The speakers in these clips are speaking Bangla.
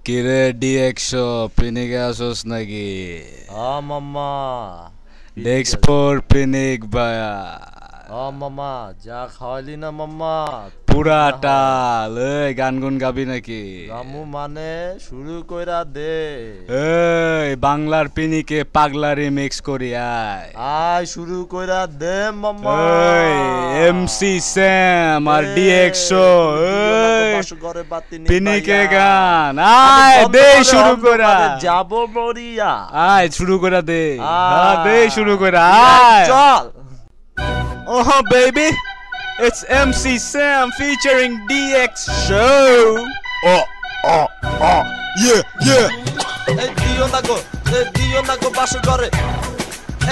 কিরে ডি100 পিনিকে আসোস নাকি? মামা ডেক্সপোর পিনিক ভায়া মামা যা খাওয়ালি না মামা পুরাটা এই গান গুন গাবি নাকি? গামু মানে শুরু কইরা দে। এই বাংলার পিনিকে পাগলা রিমিক্স করি আয় শুরু কইরা দে মামা। এই এমসি স্যাম আর ডি100 পিনিকে গান আয় দে শুরু করা যাব মরিয়া আয় শুরু করা দে দে শুরু করা আয় চল। Oh baby, it's MC Sam featuring DX Oh, yeah. এই দিও না গো বাস করে,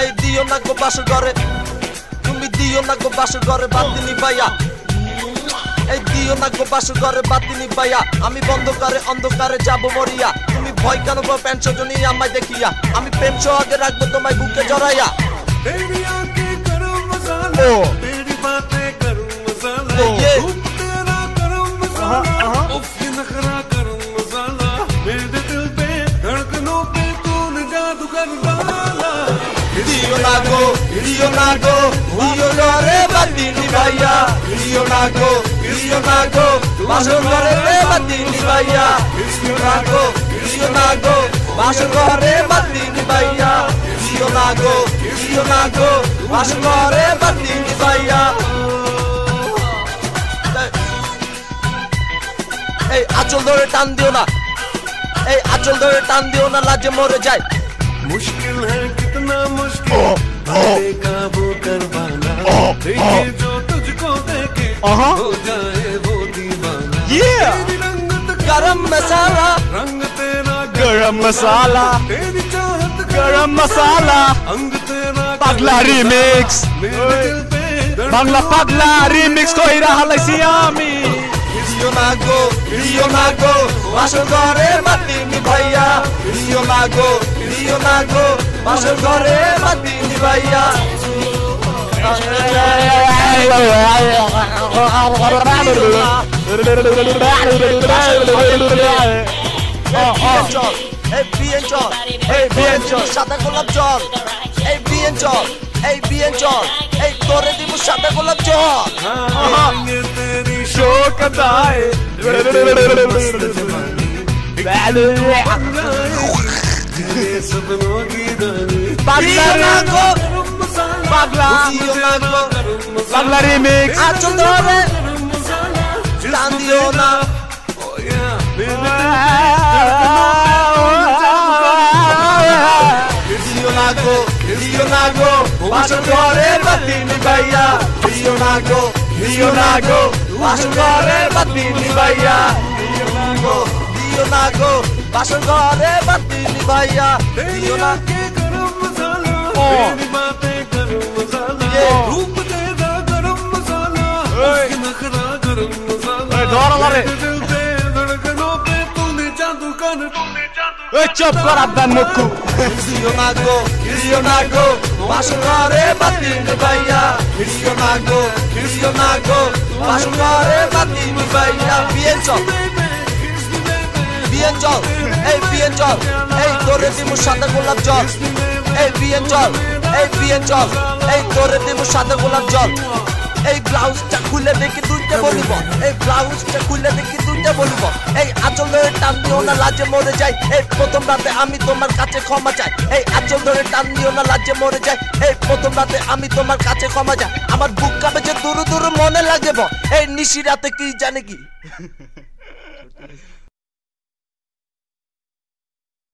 এই দিও না গো বাস করে, তুমি দিও না গো বাস করে বাতিনি ভাইয়া, এই দিও না গো বাস করে বাতিনি ভাইয়া, আমি বন্ধ করে অন্ধকারে যাব মরিয়া, তুমি ভয় কেন গো প্যান্ট সজনি আমায় দেখিয়া, আমি প্রেম সোহাগে রাখবো তোমায় বুকে জড়াইয়া। तेरी आंखें गरम मसाला, तेरी बातें गरम मसाला, रूप तेरा गरम मसाला, उफ ये नखरा गरम मसाला, मेरे दिल पे धड़कनों पे तूने जादू कर डाला। দিও না গো রে বাতিনি ভাইয়া, দিও না গো বাস করে রে বাতিনি ভাইয়া, দিও না গো বাস করে বাতিনি ভাইয়া, দিও না গো বাস করে বাতিনি ভাইয়া। এই আঁচল ধরে টান দিও না, এই আঁচল ধরে টান দিও না, লাজে মরে যায়। मुश्किल है कितना मुश्किल बातें काबू कर पाना, देखे जो तुझको देखे हो जाए वो दीवाना। तेरी रंगत गरम मसाला, रंग तेरा गरम मसाला तेरी चाहत गरम मसाला अंग तेरा পাগলা রিমিক্স मेरे दिल पे বাংলা পাগলা রিমিক্স কইরা হালাইছি আমি। দিও না গো বাস করে বাতিনি ভাইয়া, দিও না গো বাস করে বাতিনি ভাইয়া। এই বিয়েন চল সাদা গোলাপ জল, এই বিয়েন চল এই তোরে দিব সাদা গোলাপ জল। ये तेरी শোকদায় ये सपनों की रानी। পাগলা পাগলা দিও না গো পাগলা রিমিক্স আঁচল ধরে টান দিও না, দিও না গো বাস করে বাতিনি ভাইয়া, দিও না গো বাস করে বাতিনি ভাইয়া, দিও না গো বাস করে বাতিনি ভাইয়া, দিও না। के गरम मसाला, तेरी बातें गरम मसाला, रूप तेरा गरम मसाला, उसकी नखरा गरम मसाला, ধর ধরে मेरे दिल पे धड़कनों पे तूने जादू कर ওই চুপ কর আব্বান মুক্কু। দিও না গো বাস করে বাতিনি ভাইয়া, দিও না গো বাস করে বাতিনি ভাইয়া। বিয়েন চল এই তোরে দিব সাদা গোলাপ জল, এই বিয়েন চল এই তোরে দিব সাদা গোলাপ জল। এই ব্লাউজটা খুলে দেখি দুইটা বলিব, এই ব্লাউজটা খুলে দেখি দুইটা বলিব, এই আঁচল ধরে টান দিও না লাজে মরে যাই, এই প্রথম রাতে আমি তোমার কাছে ক্ষমা চাই, এই আঁচল ধরে টান দিও না লাজে মরে যাই, এই প্রথম রাতে আমি তোমার কাছে ক্ষমা চাই, আমার বুক কাঁপে যে দূর মনে লাগে এই নিশি রাতে কি জানে কি।